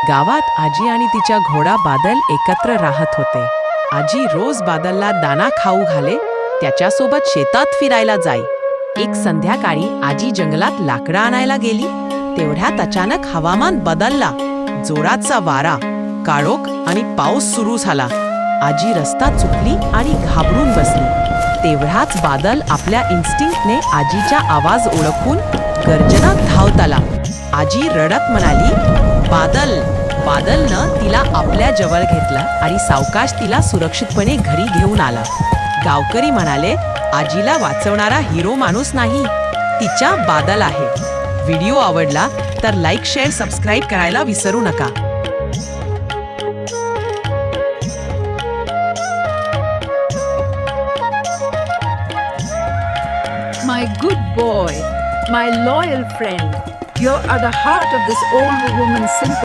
गावात आजी आणि तिच्या घोडा बादल एकत्र राहत होते. आजी रोज बादलला दाना खाऊ घाले, त्याच्यासोबत शेतात फिरायला जाई. एक संध्याकाळी आजी जंगलात लाकडं आणायला गेली. तेवढ्यात अचानक हवामान बदलला. जोराचा वारा, काळोख आणि पाऊस सुरू झाला. आजी रस्ता चुकली आणि घाबरून बसली. तेवढाच बादल आपल्या इन्स्टिंक्टने आजीचा आवाज ओळखून गर्जनात धावत आला. आजी रडत म्हणाली, बादल. बादलनं तिला आपल्या जवळ घेतलं आणि सावकाश तिला सुरक्षितपणे घरी घेऊन आला. गावकरी म्हणाले, आजीला वाचवणारा हिरो माणूस नाही, तिच्या बादल आहे. व्हिडिओ आवडला तर लाईक, शेअर, सबस्क्राईब करायला विसरू नका. My good boy, my loyal friend, you are the heart of this old woman's simple